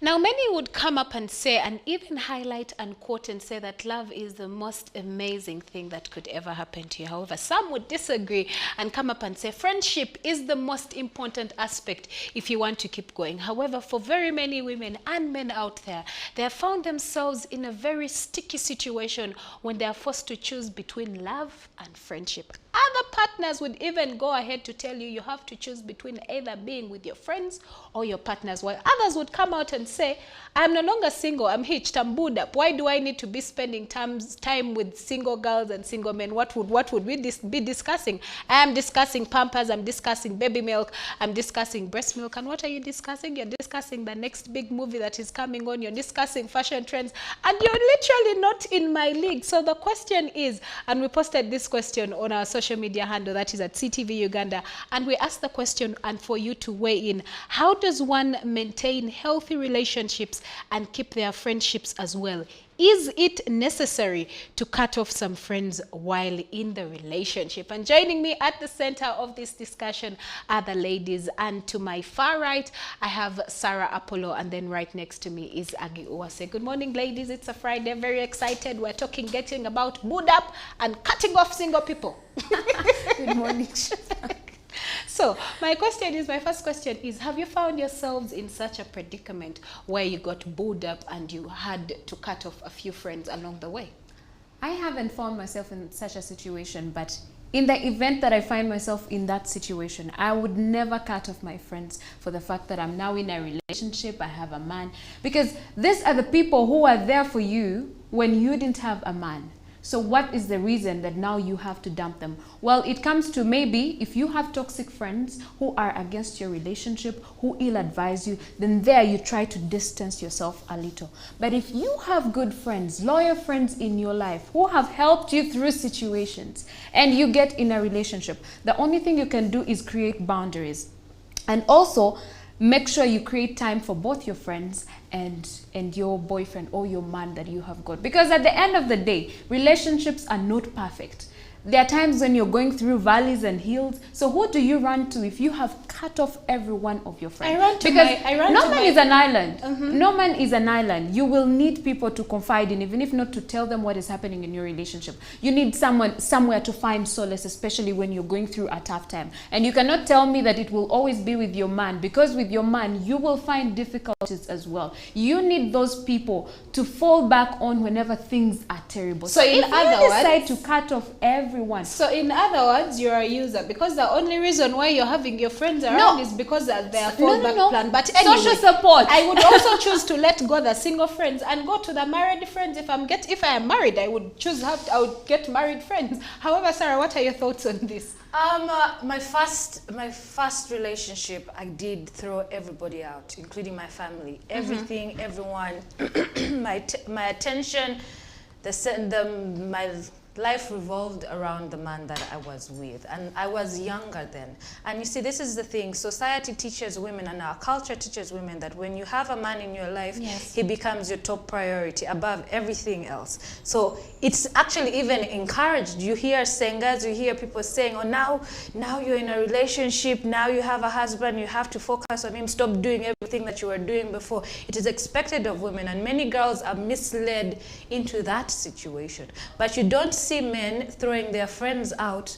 Now, many would come up and say, and even highlight and quote and say that love is the most amazing thing that could ever happen to you. However, some would disagree and come up and say friendship is the most important aspect if you want to keep going. However, for very many women and men out there, they have found themselves in a very sticky situation when they are forced to choose between love and friendship. Other partners would even go ahead to tell you have to choose between either being with your friends or your partners, while others would come out and say, I'm no longer single, I'm hitched, I'm booed up. Why do I need to be spending time with single girls and single men? What would we be discussing? I am discussing Pampers, I'm discussing baby milk, I'm discussing breast milk. And what are you discussing? You're discussing the next big movie that is coming on, you're discussing fashion trends, and you're literally not in my league. So the question is, and we posted this question on our social media handle, that is at CTV Uganda, and we asked the question and for you to weigh in: how does one maintain healthy relationships and keep their friendships as well? Is it necessary to cut off some friends while in the relationship? And joining me at the center of this discussion are the ladies, and to my far right I have Sarah Apollo, and then right next to me is Agi Uwase. Good morning, ladies. It's a Friday, very excited. We're getting about booed up and cutting off single people. Good morning. So my first question is, have you found yourselves in such a predicament where you got booed up and you had to cut off a few friends along the way? I haven't found myself in such a situation, but in the event that I find myself in that situation, I would never cut off my friends for the fact that I'm now in a relationship, I have a man, because these are the people who are there for you when you didn't have a man. So what is the reason that now you have to dump them? Well, it comes to maybe if you have toxic friends who are against your relationship, who ill-advise you, then there you try to distance yourself a little. But if you have good friends, loyal friends in your life who have helped you through situations and you get in a relationship, the only thing you can do is create boundaries. And also, make sure you create time for both your friends and your boyfriend or your man that you have got. Because at the end of the day, relationships are not perfect. There are times when you're going through valleys and hills. So who do you run to if you have cut off every one of your friends? No man is an island. No man is an island. You will need people to confide in, even if not to tell them what is happening in your relationship. You need someone somewhere to find solace, especially when you're going through a tough time. And you cannot tell me that it will always be with your man, because with your man, you will find difficulties as well. You need those people to fall back on whenever things are terrible. So in if other you words, decide to cut off everyone. So in other words, you're a user, because the only reason why you're having your friends around is because of their fallback plan. But anyway, social support. I would also choose to let go the single friends and go to the married friends. If I am married, I would get married friends. However, Sarah, what are your thoughts on this? My first relationship, I did throw everybody out, including my family. Everything, everyone, my attention, my life revolved around the man that I was with, and I was younger then. And you see, this is the thing, society teaches women and our culture teaches women that when you have a man in your life, he becomes your top priority above everything else. So it's actually even encouraged. You hear singers, you hear people saying, oh, now you're in a relationship, now you have a husband, you have to focus on him, stop doing everything that you were doing before. It is expected of women, and many girls are misled into that situation. But you don't see men throwing their friends out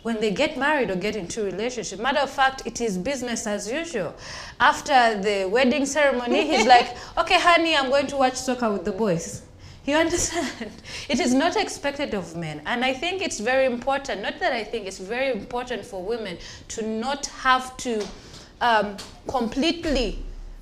when they get married or get into a relationship. Matter of fact, it is business as usual. After the wedding ceremony, he's like, okay, honey, I'm going to watch soccer with the boys. You understand? It is not expected of men. And I think it's very important, not that I think, it's very important for women to not have to completely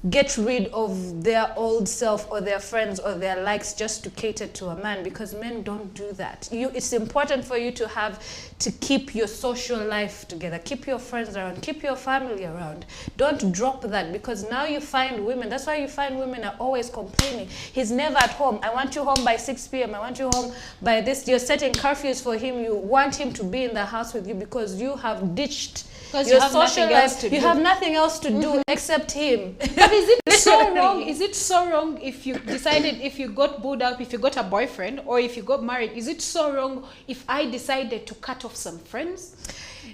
get rid of their old self or their friends or their likes just to cater to a man, because men don't do that. It's important for you to keep your social life together, keep your friends around, keep your family around. Don't drop that, because now you find women, that's why you find women are always complaining. He's never at home. I want you home by 6 p.m. I want you home by this. You're setting curfews for him. You want him to be in the house with you because you have ditched your social life. You have nothing else to do except him. But is it so wrong? Is it so wrong if you decided, if you got booed up, if you got a boyfriend, or if you got married, is it so wrong if I decided to cut off some friends?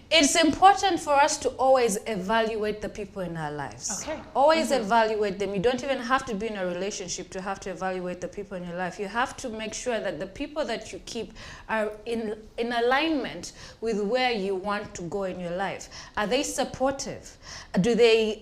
It's important for us to always evaluate the people in our lives. Okay. Always evaluate them. You don't even have to be in a relationship to have to evaluate the people in your life. You have to make sure that the people that you keep are in alignment with where you want to go in your life. Are they supportive? Do they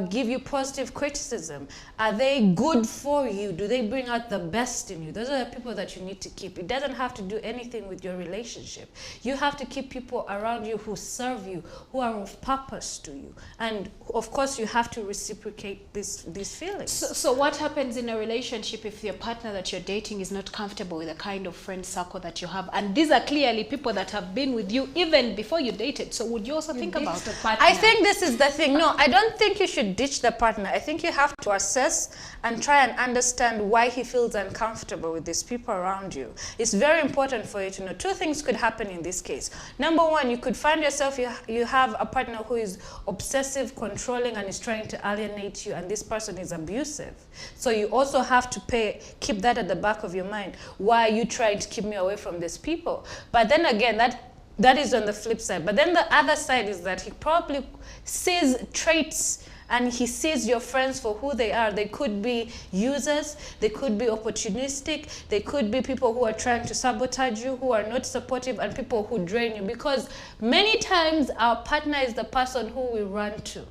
give you positive criticism? Are they good for you? Do they bring out the best in you? Those are the people that you need to keep. It doesn't have to do anything with your relationship. You have to keep people around you who serve you, who are of purpose to you. And of course, you have to reciprocate these feelings. So what happens in a relationship if your partner that you're dating is not comfortable with the kind of friend circle that you have? And these are clearly people that have been with you even before you dated. So would you also think about the partner? I think this is the thing. No, I don't think you should ditch the partner. I think you have to assess and try and understand why he feels uncomfortable with these people around you. It's very important for you to know. Two things could happen in this case. Number one, you could find yourself, you have a partner who is obsessive, controlling, and is trying to alienate you, and this person is abusive. So you also have to keep that at the back of your mind. Why are you trying to keep me away from these people? But then again, that is on the flip side. But then the other side is that he probably sees traits and he sees your friends for who they are. They could be users, they could be opportunistic, they could be people who are trying to sabotage you, who are not supportive, and people who drain you. Because many times our partner is the person who we run to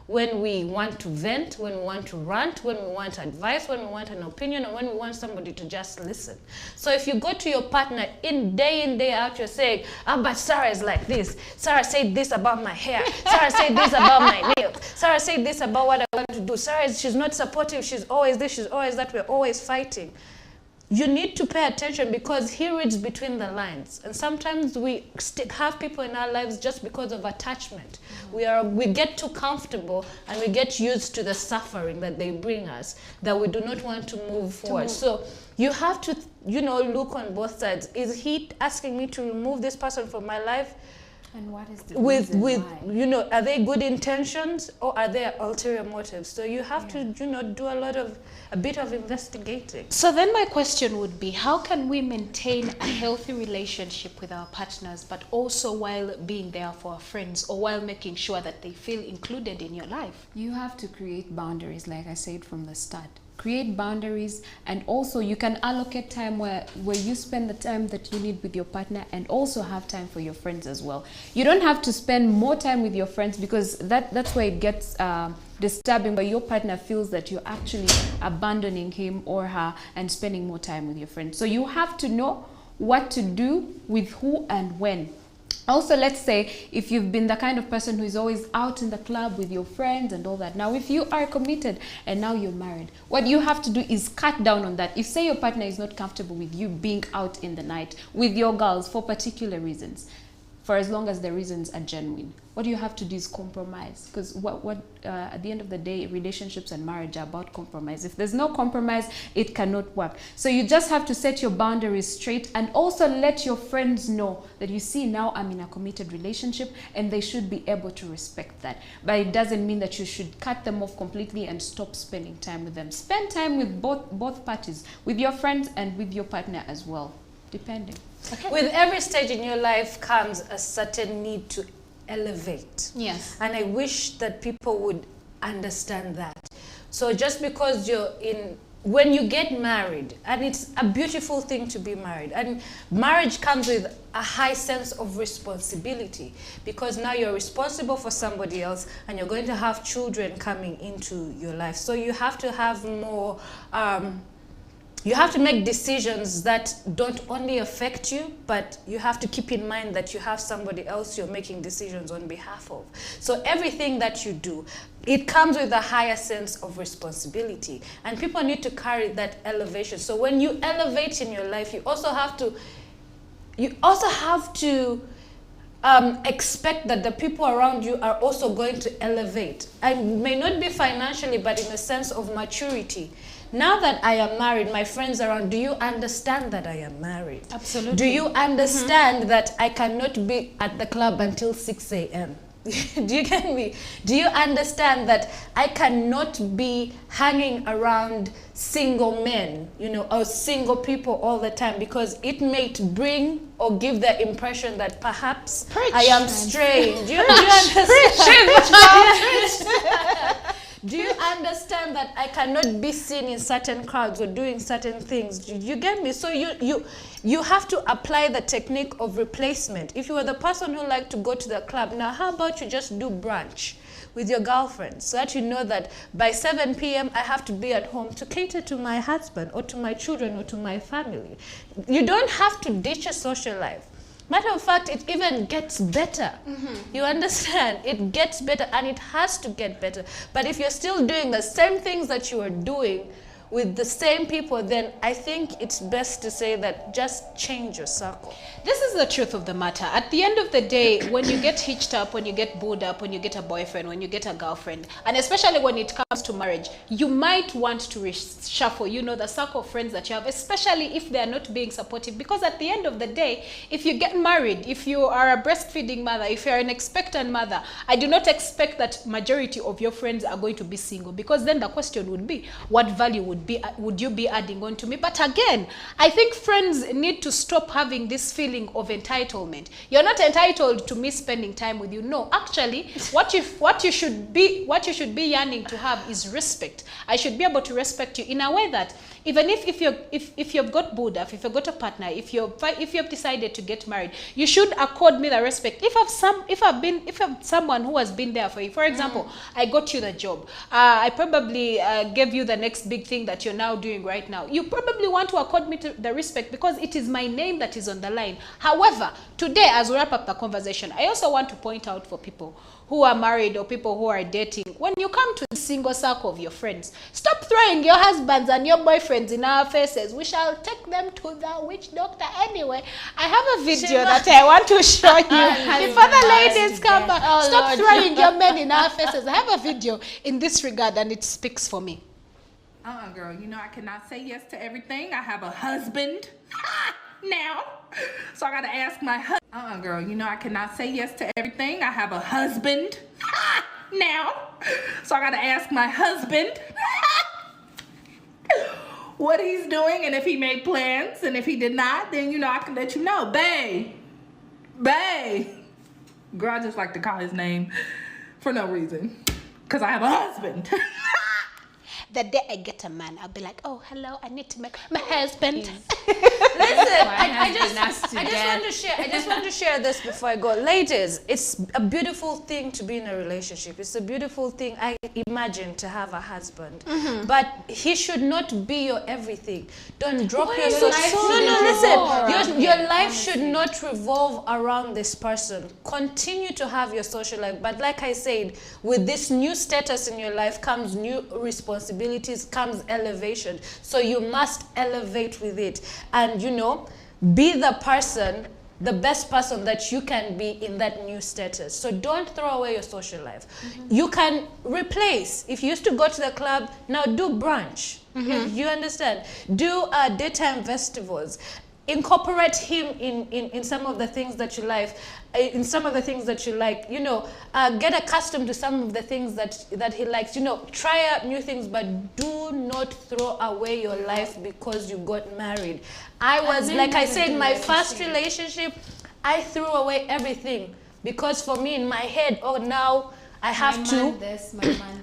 when we want to vent, when we want to rant, when we want advice, when we want an opinion, or when we want somebody to just listen. So if you go to your partner in, day out, you're saying, but Sarah is like this. Sarah said this about my hair. Sarah said this about my nails. Sarah said this about what I want to do. she's not supportive. She's always this, she's always that. We're always fighting. You need to pay attention because he reads between the lines. And sometimes we have people in our lives just because of attachment. We get too comfortable and we get used to the suffering that they bring us, that we do not want to move forward. So you have to, look on both sides. Is he asking me to remove this person from my life? And what is the reason why? Are they good intentions or are there ulterior motives? So you have to, do a bit of investigating. So then my question would be, how can we maintain a healthy relationship with our partners, but also while being there for our friends, or while making sure that they feel included in your life? You have to create boundaries, like I said from the start. Create boundaries, and also you can allocate time where you spend the time that you need with your partner, and also have time for your friends as well. You don't have to spend more time with your friends, because that's where it gets disturbing, where your partner feels that you're actually abandoning him or her and spending more time with your friends. So you have to know what to do with who and when. Also, let's say if you've been the kind of person who is always out in the club with your friends and all that. Now, if you are committed and now you're married, what you have to do is cut down on that. If, say, your partner is not comfortable with you being out in the night with your girls for particular reasons, for as long as the reasons are genuine, what you have to do is compromise. Because at the end of the day, relationships and marriage are about compromise. If there's no compromise, it cannot work. So you just have to set your boundaries straight, and also let your friends know that, you see, now I'm in a committed relationship, and they should be able to respect that. But it doesn't mean that you should cut them off completely and stop spending time with them. Spend time with both parties, with your friends and with your partner as well, depending. Okay. With every stage in your life comes a certain need to elevate. Yes. And I wish that people would understand that. So just because when you get married, and it's a beautiful thing to be married, and marriage comes with a high sense of responsibility, because now you're responsible for somebody else, and you're going to have children coming into your life. So you have to have more you have to make decisions that don't only affect you, but you have to keep in mind that you have somebody else you're making decisions on behalf of. So everything that you do, it comes with a higher sense of responsibility. And people need to carry that elevation. So when you elevate in your life, you also have to expect that the people around you are also going to elevate. And may not be financially, but in a sense of maturity. Now that I am married, my friends around, do you understand that I am married? Absolutely. Do you understand that I cannot be at the club until 6 a.m.? Do you get me? Do you understand that I cannot be hanging around single men, you know, or single people all the time, because it may bring or give the impression that perhaps I am strange. Do you understand? Do you understand that I cannot be seen in certain crowds or doing certain things? You get me? So you have to apply the technique of replacement. If you were the person who liked to go to the club, now how about you just do brunch with your girlfriend, so that you know that by 7 p.m. I have to be at home to cater to my husband or to my children or to my family. You don't have to ditch a social life. Matter of fact, it even gets better. You understand? It gets better, and it has to get better. But if you're still doing the same things that you are doing with the same people, then I think it's best to say that just change your circle. This is the truth of the matter. At the end of the day, when you get hitched up, when you get booed up, when you get a boyfriend, when you get a girlfriend, and especially when it comes to marriage, you might want to reshuffle, you know, the circle of friends that you have, especially if they are not being supportive. Because at the end of the day, if you get married, if you are a breastfeeding mother, if you're an expectant mother, I do not expect that majority of your friends are going to be single, because then the question would be, what value would you be adding on to me? But again, I think friends need to stop having this feeling of entitlement. You're not entitled to me spending time with you. No, actually, what you should be yearning to have is respect. I should be able to respect you in a way that even if you've got booed up, if you've got a partner, if you've decided to get married, you should accord me the respect. If I've someone who has been there for you, for example, I got you the job, I probably gave you the next big thing that you're now doing right now. You probably want to accord me the respect because it is my name that is on the line. However, today, as we wrap up the conversation, I also want to point out for people who are married or people who are dating, when you come to the single circle of your friends, stop throwing your husbands and your boyfriends in our faces. We shall take them to the witch doctor anyway. I have a video that I want to show you before the ladies come back. Stop throwing your men in our faces. I have a video in this regard, and it speaks for me. Girl, you know I cannot say yes to everything. I have a husband now, so I gotta ask my husband. Girl, you know I cannot say yes to everything. I have a husband now, so I gotta ask my husband what he's doing, and if he made plans, and if he did not, then you know I can let you know. Bae. Girl, I just like to call his name for no reason, because I have a husband. The day I get a man, I'll be like, oh, hello, I need to make my husband. Listen, I just want to share this before I go. Ladies, it's a beautiful thing to be in a relationship. It's a beautiful thing, I imagine, to have a husband. But he should not be your everything. Don't drop your social. No, listen. Your life should not revolve around this person. Continue to have your social life. But like I said, with this new status in your life comes new responsibilities, comes elevation. So you must elevate with it. And you know, be the person, the best person that you can be in that new status. So don't throw away your social life. You can replace. If you used to go to the club, now do brunch. You understand? Do daytime festivals. Incorporate him in some of the things that you like. You know, get accustomed to some of the things that he likes. You know, try out new things, but do not throw away your life because you got married. I was, like I said, my first relationship, I threw away everything because for me in my head, oh, now I have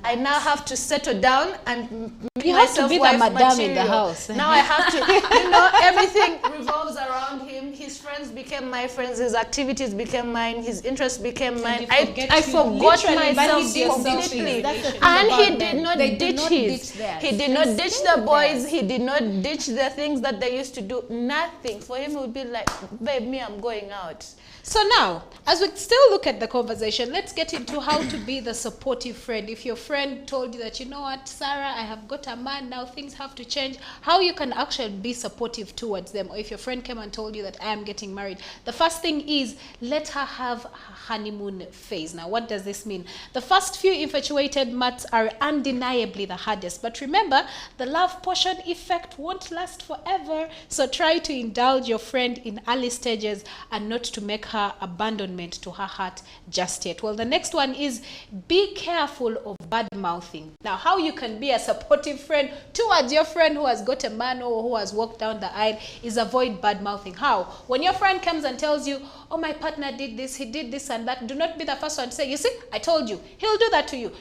I now have to settle down and make myself wife material. In the house. Now I have to, you know, everything revolves around him. His friends became my friends. His activities became mine. His interests became mine. I forgot myself completely. And he did not ditch his. He did not ditch the boys. He did not ditch the things that they used to do. Nothing. For him, it would be like, babe, me, I'm going out. So now, as we still look at the conversation, let's get into how to be the supportive friend. If your friend told you that, you know what, Sarah, I have got a man now, things have to change, how you can actually be supportive towards them. Or if your friend came and told you that I am getting married, married. The first thing is let her have her honeymoon phase. Now, what does this mean? The first few infatuated months are undeniably the hardest, but remember, the love potion effect won't last forever. So try to indulge your friend in early stages and not to make her abandonment to her heart just yet. Well, the next one is be careful of bad mouthing. Now, how you can be a supportive friend towards your friend who has got a man or who has walked down the aisle is avoid bad mouthing. How? When your friend comes and tells you, oh, my partner did this, he did this and that, do not be the first one to say, you see, I told you, he'll do that to you.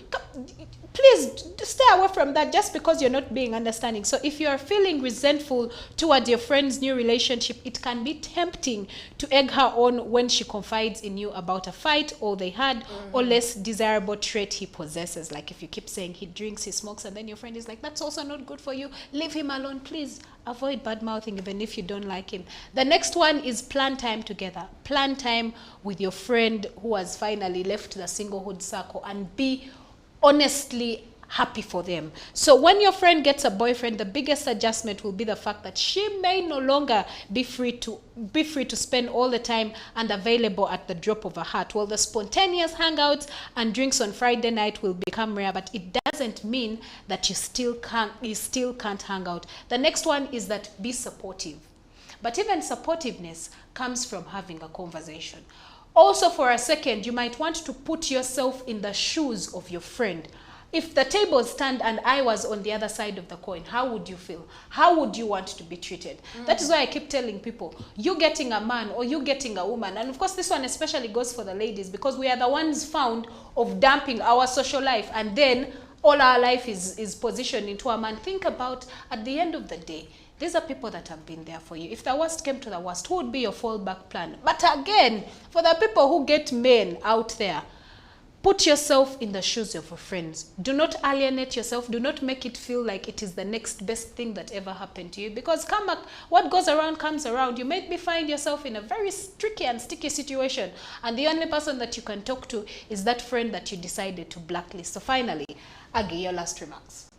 Please stay away from that just because you're not being understanding. So if you're feeling resentful towards your friend's new relationship, it can be tempting to egg her on when she confides in you about a fight or they had or less desirable trait he possesses. Like if you keep saying he drinks, he smokes, and then your friend is like, that's also not good for you. Leave him alone, please. Avoid bad mouthing even if you don't like him. The next one is plan time together. Plan time with your friend who has finally left the singlehood circle and be honestly happy for them. So when your friend gets a boyfriend, the biggest adjustment will be the fact that she may no longer be free to spend all the time and available at the drop of a hat. Well, the spontaneous hangouts and drinks on Friday night will become rare, but it doesn't mean that you still can't hang out. The next one is that be supportive. But even supportiveness comes from having a conversation. Also, for a second, you might want to put yourself in the shoes of your friend. If the tables turned and I was on the other side of the coin, how would you feel? How would you want to be treated? That is why I keep telling people, you getting a man or you getting a woman, and of course this one especially goes for the ladies because we are the ones found of dumping our social life and then all our life is positioned into a man. Think about, at the end of the day, these are people that have been there for you. If the worst came to the worst, who would be your fallback plan? But again, for the people who get men out there, put yourself in the shoes of your friends. Do not alienate yourself. Do not make it feel like it is the next best thing that ever happened to you. Because what goes around comes around. You may find yourself in a very tricky and sticky situation. And the only person that you can talk to is that friend that you decided to blacklist. So finally, Aggie, your last remarks.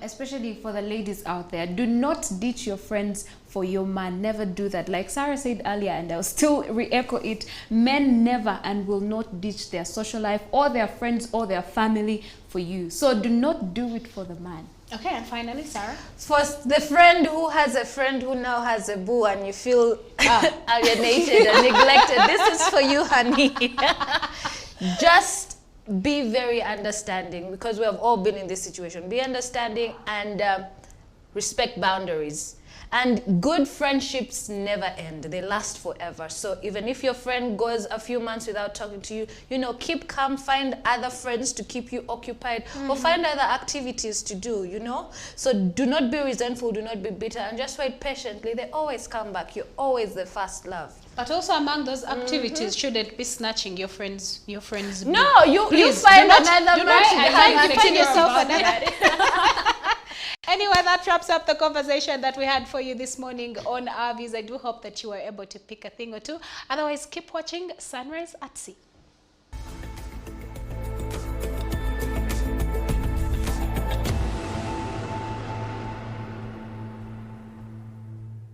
Especially for the ladies out there, do not ditch your friends for your man. Never do that. Like Sarah said earlier, and I'll still re-echo it, men never and will not ditch their social life or their friends or their family for you. So do not do it for the man. Okay, and finally, Sarah. For the friend who has a friend who now has a boo and you feel alienated and neglected, this is for you, honey. Just be very understanding, because we have all been in this situation. Be understanding and respect boundaries. And good friendships never end. They last forever. So even if your friend goes a few months without talking to you, keep calm, find other friends to keep you occupied, or find other activities to do, So do not be resentful, do not be bitter, and just wait patiently. They always come back. You're always the first love. But also among those activities, shouldn't be snatching your friends. No, you find another man. Find yourself another. Anyway, that wraps up the conversation that we had for you this morning on Our Views. I do hope that you were able to pick a thing or two. Otherwise, keep watching Sunrise at Sea.